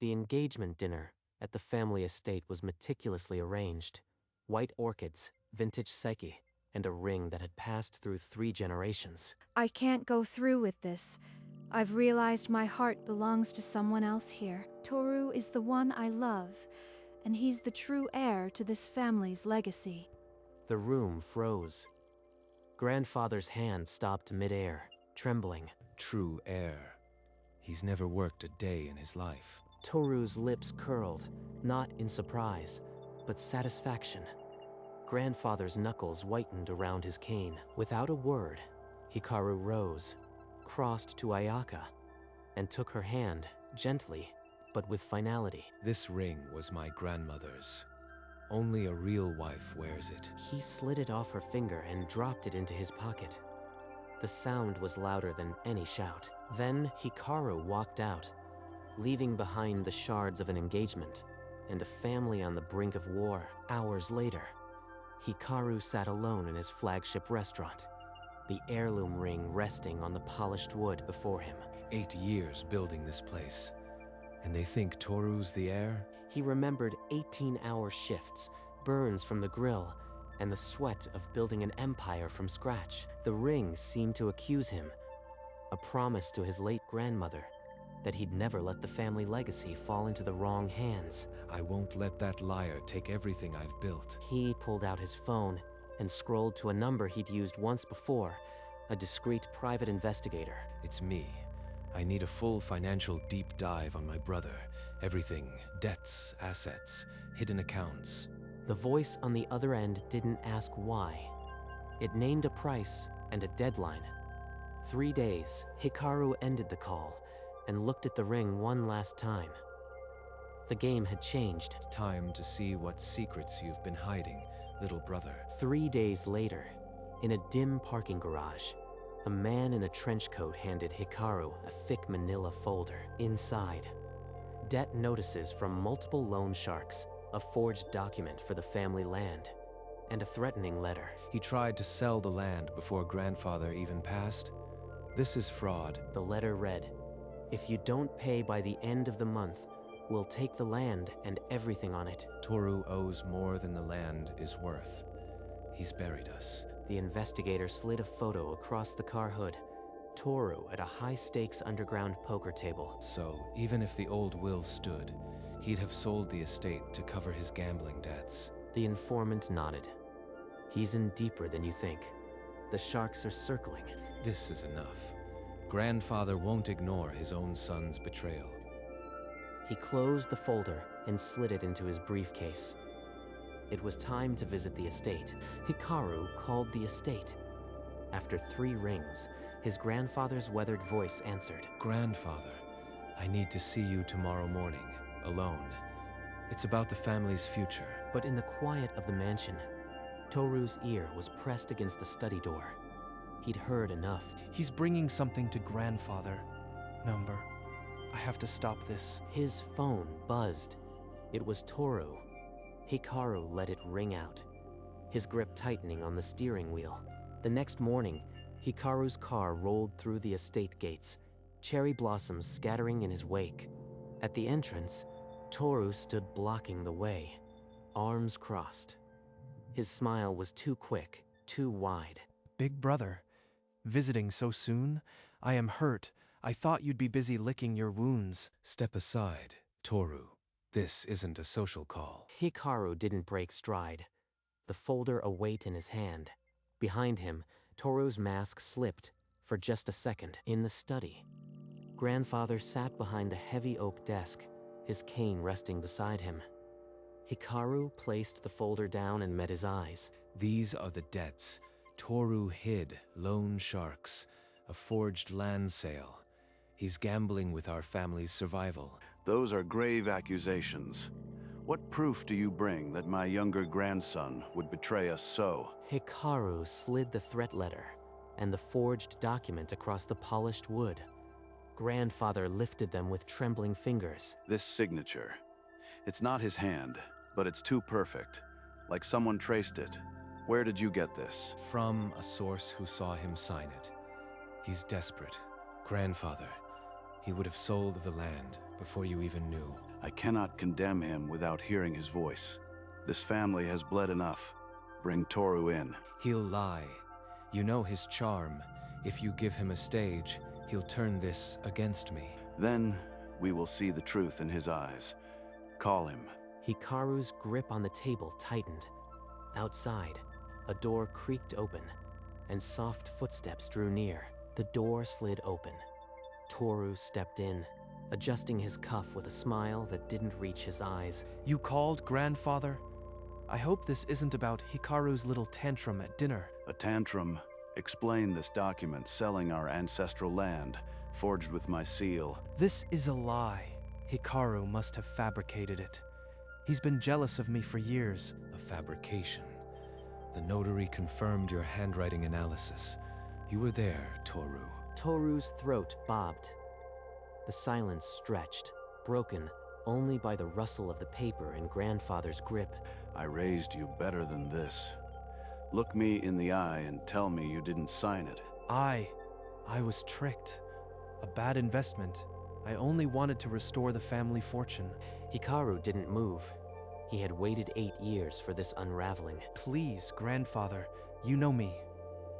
The engagement dinner at the family estate was meticulously arranged. White orchids, vintage sake, and a ring that had passed through 3 generations. I can't go through with this. I've realized my heart belongs to someone else here. Toru is the one I love, and he's the true heir to this family's legacy. The room froze. Grandfather's hand stopped mid-air, trembling. True heir. He's never worked a day in his life. Toru's lips curled, not in surprise, but satisfaction. Grandfather's knuckles whitened around his cane. Without a word, Hikaru rose, crossed to Ayaka, and took her hand, gently, but with finality. This ring was my grandmother's. Only a real wife wears it. He slid it off her finger and dropped it into his pocket. The sound was louder than any shout. Then Hikaru walked out, leaving behind the shards of an engagement and a family on the brink of war. Hours later, Hikaru sat alone in his flagship restaurant, the heirloom ring resting on the polished wood before him. 8 years building this place, and they think Toru's the heir? He remembered 18-hour shifts, burns from the grill, and the sweat of building an empire from scratch. The ring seemed to accuse him, a promise to his late grandmother that he'd never let the family legacy fall into the wrong hands. I won't let that liar take everything I've built. He pulled out his phone and scrolled to a number he'd used once before, a discreet private investigator. It's me. I need a full financial deep dive on my brother. Everything, debts, assets, hidden accounts. The voice on the other end didn't ask why. It named a price and a deadline. 3 days. Hikaru ended the call and looked at the ring one last time. The game had changed. Time to see what secrets you've been hiding, little brother. 3 days later, in a dim parking garage, a man in a trench coat handed Hikaru a thick manila folder. Inside, debt notices from multiple loan sharks, a forged document for the family land, and a threatening letter. He tried to sell the land before grandfather even passed. This is fraud. The letter read, "If you don't pay by the end of the month, we'll take the land and everything on it." Toru owes more than the land is worth. He's buried us. The investigator slid a photo across the car hood. Toru at a high-stakes underground poker table. So, even if the old will stood, he'd have sold the estate to cover his gambling debts. The informant nodded. He's in deeper than you think. The sharks are circling. This is enough. Grandfather won't ignore his own son's betrayal. He closed the folder and slid it into his briefcase. It was time to visit the estate. Hikaru called the estate. After 3 rings, his grandfather's weathered voice answered. Grandfather, I need to see you tomorrow morning, alone. It's about the family's future. But in the quiet of the mansion, Toru's ear was pressed against the study door. He'd heard enough. He's bringing something to grandfather. Number. I have to stop this. His phone buzzed. It was Toru. Hikaru let it ring out, his grip tightening on the steering wheel. The next morning, Hikaru's car rolled through the estate gates, cherry blossoms scattering in his wake. At the entrance, Toru stood blocking the way, arms crossed. His smile was too quick, too wide. Big brother, visiting so soon? I am hurt. I thought you'd be busy licking your wounds. Step aside, Toru. This isn't a social call. Hikaru didn't break stride, the folder await in his hand. Behind him, Toru's mask slipped for just a second. In the study, grandfather sat behind a heavy oak desk, his cane resting beside him. Hikaru placed the folder down and met his eyes. These are the debts. Toru hid loan sharks, a forged land sale. He's gambling with our family's survival. Those are grave accusations. What proof do you bring that my younger grandson would betray us so? Hikaru slid the threat letter and the forged document across the polished wood. Grandfather lifted them with trembling fingers. This signature. It's not his hand, but it's too perfect. Like someone traced it. Where did you get this? From a source who saw him sign it. He's desperate. Grandfather, he would have sold the land before you even knew. I cannot condemn him without hearing his voice. This family has bled enough. Bring Toru in. He'll lie. You know his charm. If you give him a stage, he'll turn this against me. Then we will see the truth in his eyes. Call him. Hikaru's grip on the table tightened. Outside, a door creaked open, and soft footsteps drew near. The door slid open. Toru stepped in, adjusting his cuff with a smile that didn't reach his eyes. You called, grandfather? I hope this isn't about Hikaru's little tantrum at dinner. A tantrum. Explain this document selling our ancestral land, forged with my seal. This is a lie. Hikaru must have fabricated it. He's been jealous of me for years. A fabrication. The notary confirmed your handwriting analysis. You were there, Toru. Toru's throat bobbed. The silence stretched, broken only by the rustle of the paper in grandfather's grip. I raised you better than this. Look me in the eye and tell me you didn't sign it. I was tricked. A bad investment. I only wanted to restore the family fortune. Hikaru didn't move. He had waited 8 years for this unraveling. Please, grandfather, you know me.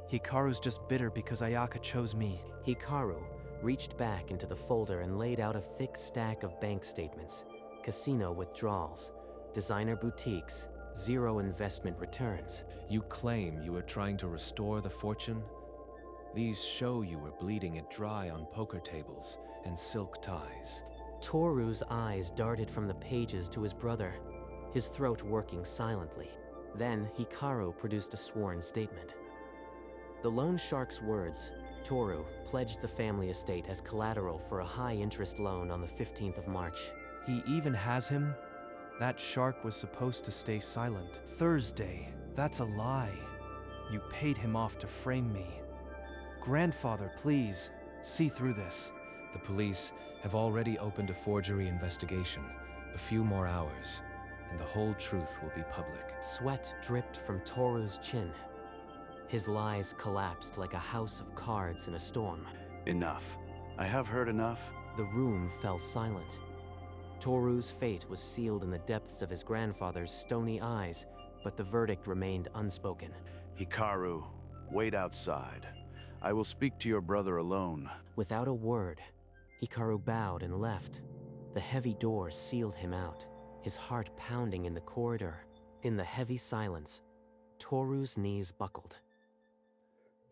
Hikaru's just bitter because Ayaka chose me. Hikaru reached back into the folder and laid out a thick stack of bank statements, casino withdrawals, designer boutiques, 0 investment returns. You claim you were trying to restore the fortune? These show you were bleeding it dry on poker tables and silk ties. Toru's eyes darted from the pages to his brother, his throat working silently. Then Hikaru produced a sworn statement. The loan shark's words, Toru pledged the family estate as collateral for a high-interest loan on the 15th of March. He even has him? That shark was supposed to stay silent. Thursday, that's a lie. You paid him off to frame me. Grandfather, please, see through this. The police have already opened a forgery investigation. A few more hours, and the whole truth will be public. Sweat dripped from Toru's chin. His lies collapsed like a house of cards in a storm. Enough. I have heard enough. The room fell silent. Toru's fate was sealed in the depths of his grandfather's stony eyes, but the verdict remained unspoken. Hikaru, wait outside. I will speak to your brother alone. Without a word, Hikaru bowed and left. The heavy door sealed him out, his heart pounding in the corridor. In the heavy silence, Toru's knees buckled.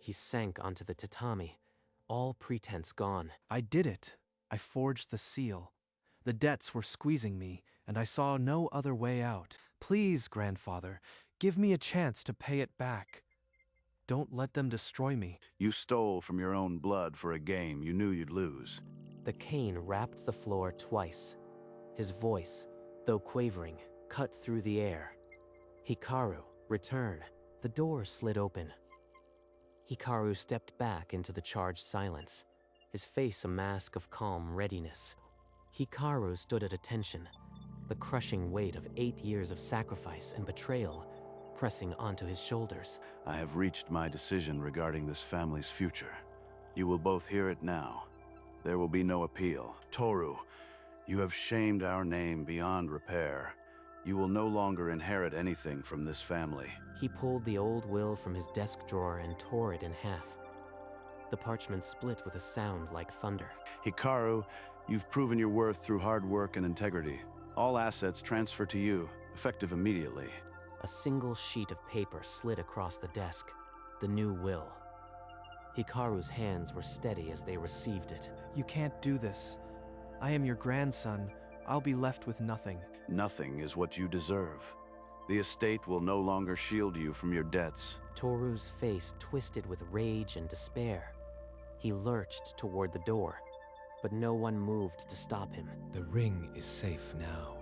He sank onto the tatami, all pretense gone. I did it. I forged the seal. The debts were squeezing me, and I saw no other way out. Please, grandfather, give me a chance to pay it back. Don't let them destroy me. You stole from your own blood for a game you knew you'd lose. The cane rapped the floor twice. His voice, though quavering, cut through the air. Hikaru, return. The door slid open. Hikaru stepped back into the charged silence, his face a mask of calm readiness. Hikaru stood at attention, the crushing weight of 8 years of sacrifice and betrayal pressing onto his shoulders. I have reached my decision regarding this family's future. You will both hear it now. There will be no appeal. Toru, you have shamed our name beyond repair. You will no longer inherit anything from this family. He pulled the old will from his desk drawer and tore it in half. The parchment split with a sound like thunder. Hikaru, you've proven your worth through hard work and integrity. All assets transfer to you, effective immediately. A single sheet of paper slid across the desk, the new will. Hikaru's hands were steady as they received it. You can't do this. I am your grandson. I'll be left with nothing. Nothing is what you deserve. The estate will no longer shield you from your debts. Toru's face twisted with rage and despair. He lurched toward the door, but no one moved to stop him. The ring is safe now.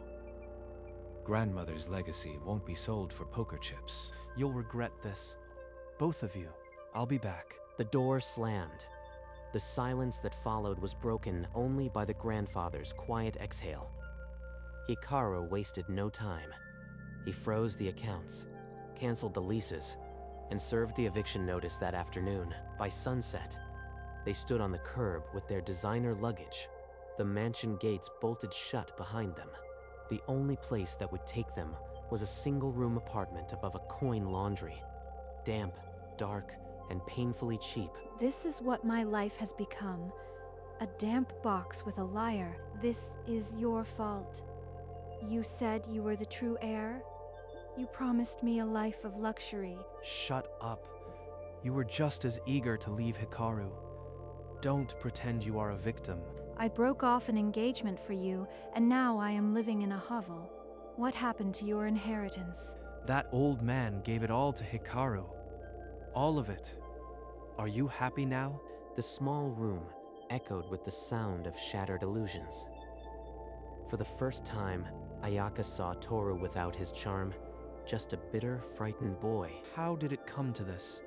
Grandmother's legacy won't be sold for poker chips. You'll regret this. Both of you. I'll be back. The door slammed. The silence that followed was broken only by the grandfather's quiet exhale. Hikaru wasted no time. He froze the accounts, canceled the leases, and served the eviction notice that afternoon. By sunset, they stood on the curb with their designer luggage, The mansion gates bolted shut behind them. The only place that would take them was a single-room apartment above a coin laundry. Damp, dark, and painfully cheap. This is what my life has become. A damp box with a liar. This is your fault. You said you were the true heir. You promised me a life of luxury. Shut up. You were just as eager to leave Hikaru. Don't pretend you are a victim. I broke off an engagement for you, and now I am living in a hovel. What happened to your inheritance? That old man gave it all to Hikaru. All of it. Are you happy now? The small room echoed with the sound of shattered illusions. For the first time, Ayaka saw Toru without his charm, just a bitter, frightened boy. How did it come to this?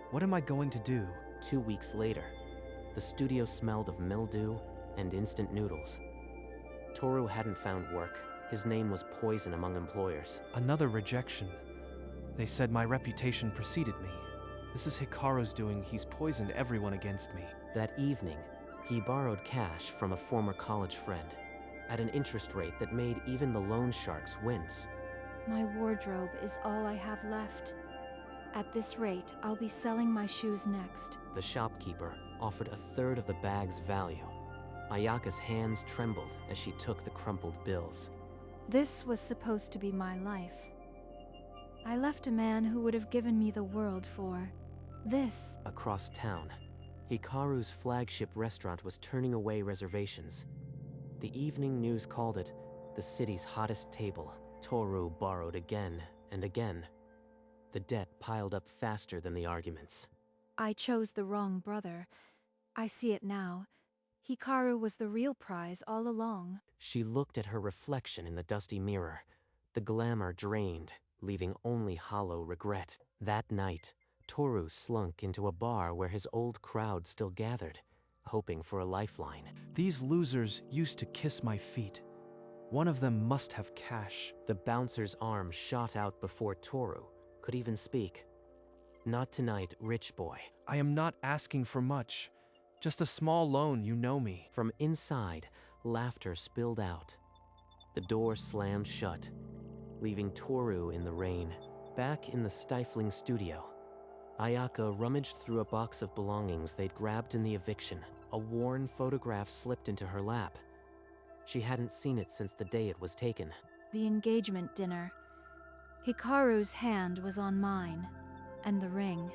What am I going to do? 2 weeks later, the studio smelled of mildew and instant noodles. Toru hadn't found work. His name was poison among employers. Another rejection. They said my reputation preceded me. This is Hikaru's doing. He's poisoned everyone against me. That evening, he borrowed cash from a former college friend at an interest rate that made even the loan sharks wince. My wardrobe is all I have left. At this rate, I'll be selling my shoes next. The shopkeeper offered a third of the bag's value. Ayaka's hands trembled as she took the crumpled bills. This was supposed to be my life. I left a man who would have given me the world for this. Across town, Hikaru's flagship restaurant was turning away reservations. The evening news called it the city's hottest table. Toru borrowed again and again. The debt piled up faster than the arguments. I chose the wrong brother. I see it now. Hikaru was the real prize all along. She looked at her reflection in the dusty mirror. The glamour drained, leaving only hollow regret. That night, Toru slunk into a bar where his old crowd still gathered, hoping for a lifeline. These losers used to kiss my feet. One of them must have cash. The bouncer's arm shot out before Toru could even speak. Not tonight, rich boy. I am not asking for much. Just a small loan, you know me. From inside, laughter spilled out. The door slammed shut, leaving Toru in the rain. Back in the stifling studio, Ayaka rummaged through a box of belongings they'd grabbed in the eviction. A worn photograph slipped into her lap. She hadn't seen it since the day it was taken. The engagement dinner. Hikaru's hand was on mine, and the ring.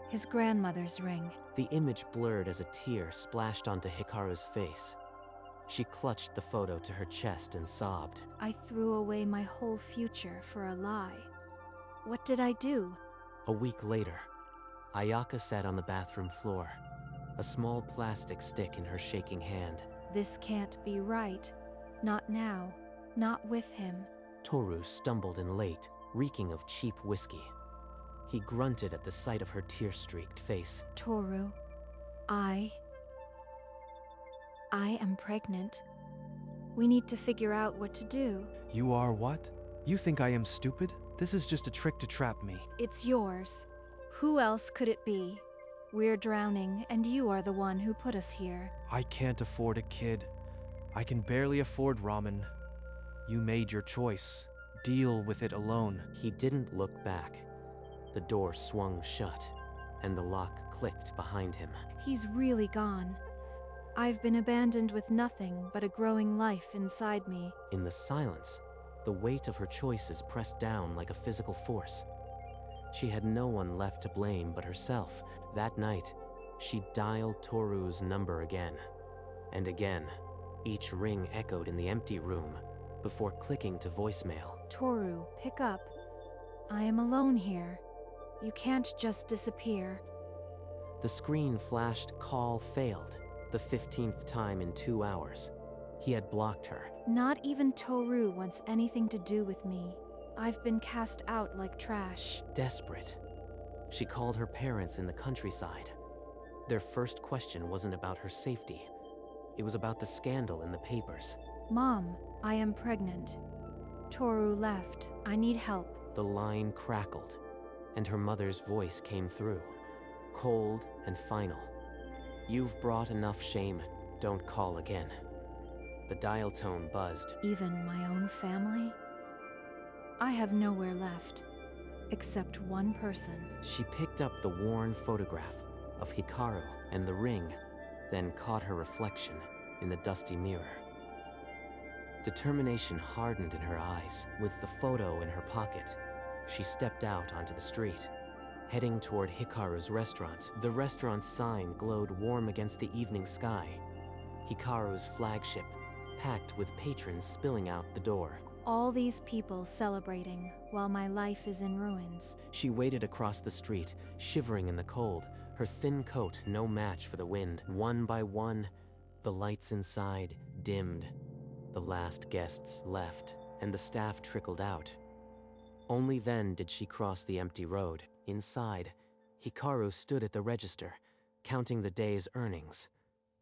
His grandmother's ring. The image blurred as a tear splashed onto Hikaru's face. She clutched the photo to her chest and sobbed. I threw away my whole future for a lie. What did I do? A week later, Ayaka sat on the bathroom floor, a small plastic stick in her shaking hand. This can't be right. Not now. Not with him. Toru stumbled in late, reeking of cheap whiskey. He grunted at the sight of her tear-streaked face. Toru, I am pregnant. We need to figure out what to do. You are what? You think I am stupid? This is just a trick to trap me. It's yours. Who else could it be? We're drowning, and you are the one who put us here. I can't afford a kid. I can barely afford ramen. You made your choice. Deal with it alone. He didn't look back. The door swung shut, and the lock clicked behind him. He's really gone. I've been abandoned with nothing but a growing life inside me. In the silence, the weight of her choices pressed down like a physical force. She had no one left to blame but herself. That night, she dialed Toru's number again. And again, each ring echoed in the empty room before clicking to voicemail. Toru, pick up. I am alone here. You can't just disappear. The screen flashed call failed, the 15th time in 2 hours. He had blocked her. Not even Toru wants anything to do with me. I've been cast out like trash. Desperate, she called her parents in the countryside. Their first question wasn't about her safety. It was about the scandal in the papers. Mom, I am pregnant. Toru left. I need help. The line crackled, and her mother's voice came through, cold and final. You've brought enough shame. Don't call again. The dial tone buzzed. Even my own family? I have nowhere left, except one person. She picked up the worn photograph of Hikaru and the ring, then caught her reflection in the dusty mirror. Determination hardened in her eyes. With the photo in her pocket, she stepped out onto the street, heading toward Hikaru's restaurant. The restaurant's sign glowed warm against the evening sky. Hikaru's flagship, packed with patrons spilling out the door. All these people celebrating while my life is in ruins. She waded across the street, shivering in the cold, her thin coat no match for the wind. One by one, the lights inside dimmed. The last guests left, and the staff trickled out. Only then did she cross the empty road. Inside, Hikaru stood at the register, counting the day's earnings.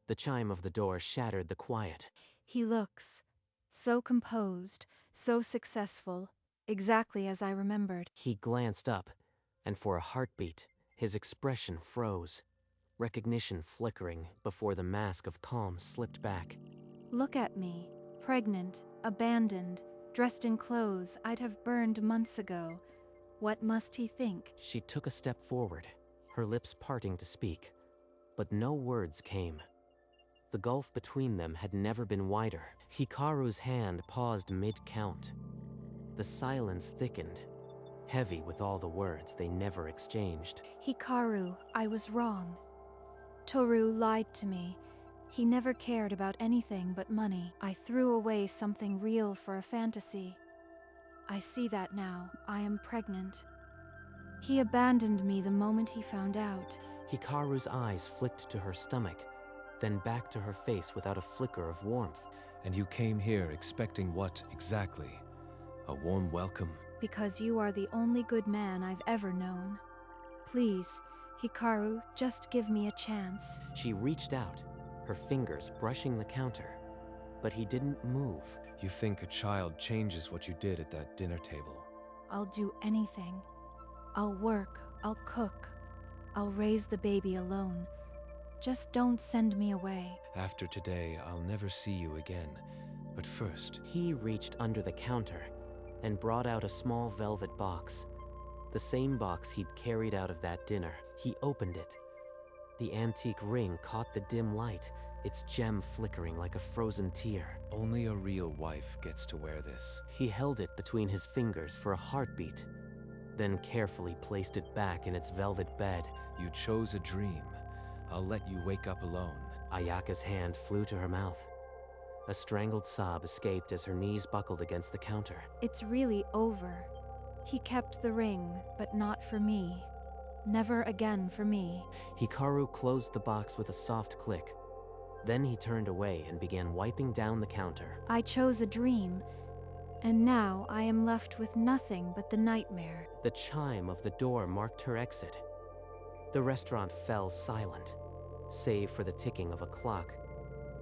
The chime of the door shattered the quiet. He looks so composed, so successful, exactly as I remembered. He glanced up, and for a heartbeat, his expression froze, recognition flickering before the mask of calm slipped back. Look at me, pregnant, abandoned, dressed in clothes I'd have burned months ago. What must he think? She took a step forward, her lips parting to speak, but no words came. The gulf between them had never been wider. Hikaru's hand paused mid-count. The silence thickened, heavy with all the words they never exchanged. Hikaru, I was wrong. Toru lied to me. He never cared about anything but money. I threw away something real for a fantasy. I see that now. I am pregnant. He abandoned me the moment he found out. Hikaru's eyes flicked to her stomach, then back to her face without a flicker of warmth. And you came here expecting what exactly? A warm welcome? Because you are the only good man I've ever known. Please, Hikaru, just give me a chance. She reached out, her fingers brushing the counter, but he didn't move. You think a child changes what you did at that dinner table? I'll do anything. I'll work, I'll cook, I'll raise the baby alone. Just don't send me away. After today, I'll never see you again. But first... He reached under the counter and brought out a small velvet box. The same box he'd carried out of that dinner. He opened it. The antique ring caught the dim light, its gem flickering like a frozen tear. Only a real wife gets to wear this. He held it between his fingers for a heartbeat, then carefully placed it back in its velvet bed. You chose a dream. I'll let you wake up alone. Ayaka's hand flew to her mouth. A strangled sob escaped as her knees buckled against the counter. It's really over. He kept the ring, but not for me. Never again for me. Hikaru closed the box with a soft click. Then he turned away and began wiping down the counter. I chose a dream, and now I am left with nothing but the nightmare. The chime of the door marked her exit. The restaurant fell silent, save for the ticking of a clock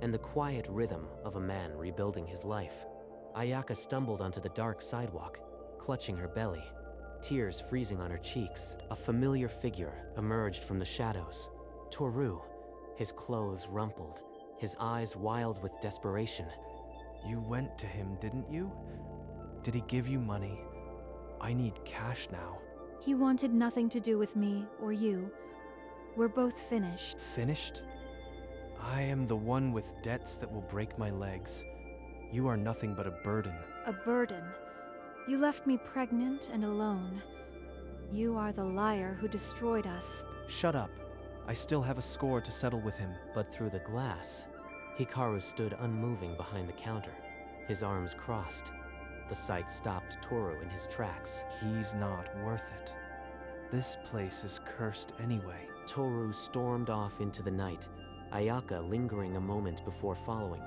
and the quiet rhythm of a man rebuilding his life. Ayaka stumbled onto the dark sidewalk, clutching her belly, tears freezing on her cheeks. A familiar figure emerged from the shadows. Toru, his clothes rumpled, his eyes wild with desperation. You went to him, didn't you? Did he give you money? I need cash now. He wanted nothing to do with me or you. We're both finished. Finished? I am the one with debts that will break my legs. You are nothing but a burden. A burden. You left me pregnant and alone. You are the liar who destroyed us. Shut up. I still have a score to settle with him. But through the glass, Hikaru stood unmoving behind the counter, his arms crossed. The sight stopped Toru in his tracks. He's not worth it. This place is cursed anyway. Toru stormed off into the night, Ayaka lingering a moment before following.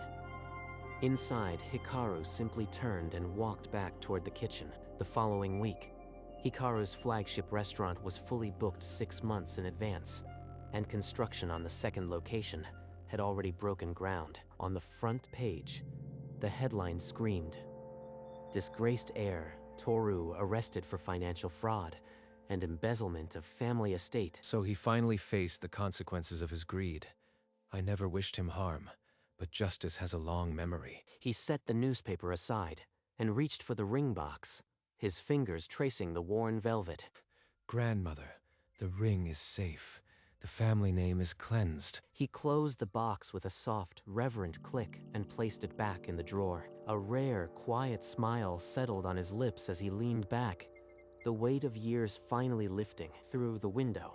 Inside, Hikaru simply turned and walked back toward the kitchen. The following week, Hikaru's flagship restaurant was fully booked 6 months in advance, and construction on the second location had already broken ground. On the front page, the headline screamed, "Disgraced heir, Toru arrested for financial fraud and embezzlement of family estate." So he finally faced the consequences of his greed. I never wished him harm, but justice has a long memory. He set the newspaper aside and reached for the ring box, his fingers tracing the worn velvet. Grandmother, the ring is safe. The family name is cleansed. He closed the box with a soft, reverent click and placed it back in the drawer. A rare, quiet smile settled on his lips as he leaned back, the weight of years finally lifting. Through the window,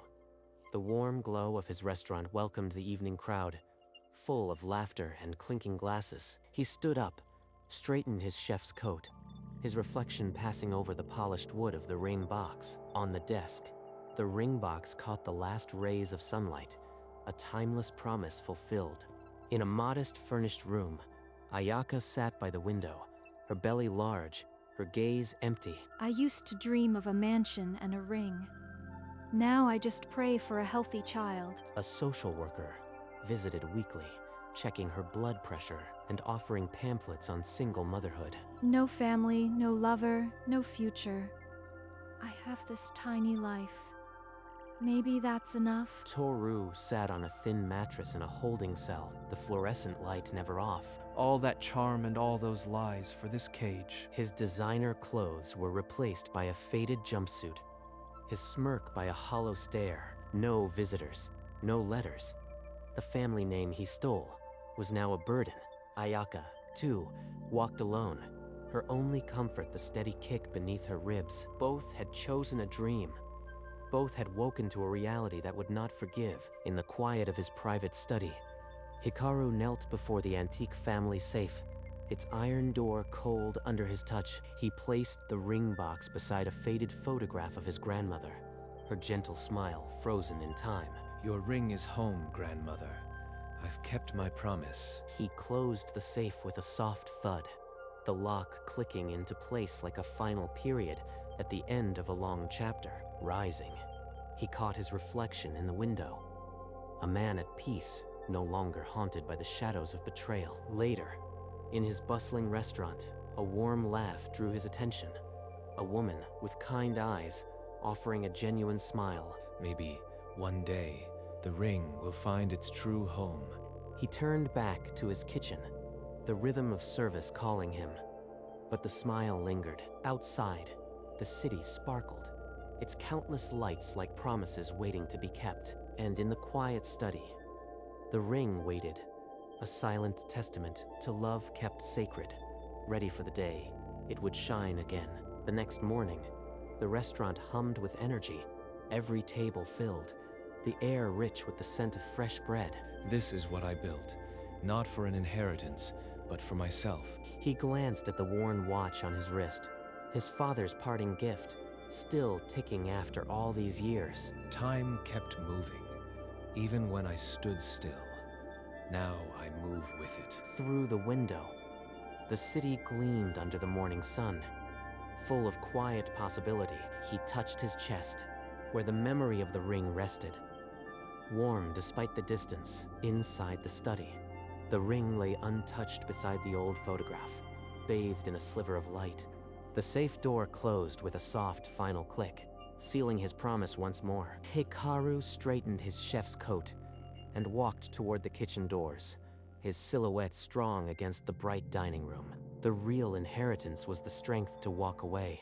the warm glow of his restaurant welcomed the evening crowd, full of laughter and clinking glasses. He stood up, straightened his chef's coat, his reflection passing over the polished wood of the ring box. On the desk, the ring box caught the last rays of sunlight, a timeless promise fulfilled. In a modest furnished room, Ayaka sat by the window, her belly large, her gaze empty. I used to dream of a mansion and a ring. Now I just pray for a healthy child. A social worker visited weekly, checking her blood pressure and offering pamphlets on single motherhood. No family, no lover, no future. I have this tiny life. Maybe that's enough. Toru sat on a thin mattress in a holding cell, the fluorescent light never off. All that charm and all those lies for this cage. His designer clothes were replaced by a faded jumpsuit, his smirk by a hollow stare. No visitors, no letters. The family name he stole was now a burden. Ayaka, too, walked alone, her only comfort the steady kick beneath her ribs. Both had chosen a dream. Both had woken to a reality that would not forgive. In the quiet of his private study, Hikaru knelt before the antique family safe, its iron door cold under his touch. He placed the ring box beside a faded photograph of his grandmother, her gentle smile frozen in time. Your ring is home, grandmother. I've kept my promise. He closed the safe with a soft thud, the lock clicking into place like a final period at the end of a long chapter. Rising, he caught his reflection in the window, a man at peace, no longer haunted by the shadows of betrayal. Later, in his bustling restaurant, a warm laugh drew his attention. A woman with kind eyes, offering a genuine smile. Maybe one day, the ring will find its true home. He turned back to his kitchen, the rhythm of service calling him. But the smile lingered. Outside, the city sparkled, its countless lights like promises waiting to be kept. And in the quiet study, the ring waited, a silent testament to love kept sacred, ready for the day it would shine again. The next morning, the restaurant hummed with energy, every table filled, the air rich with the scent of fresh bread. This is what I built, not for an inheritance, but for myself. He glanced at the worn watch on his wrist, his father's parting gift, still ticking after all these years. Time kept moving, even when I stood still. Now I move with it. Through the window, the city gleamed under the morning sun. Full of quiet possibility, he touched his chest, where the memory of the ring rested. Warm despite the distance, inside the study, the ring lay untouched beside the old photograph, bathed in a sliver of light. The safe door closed with a soft final click, sealing his promise once more. Hikaru straightened his chef's coat and walked toward the kitchen doors, his silhouette strong against the bright dining room. The real inheritance was the strength to walk away,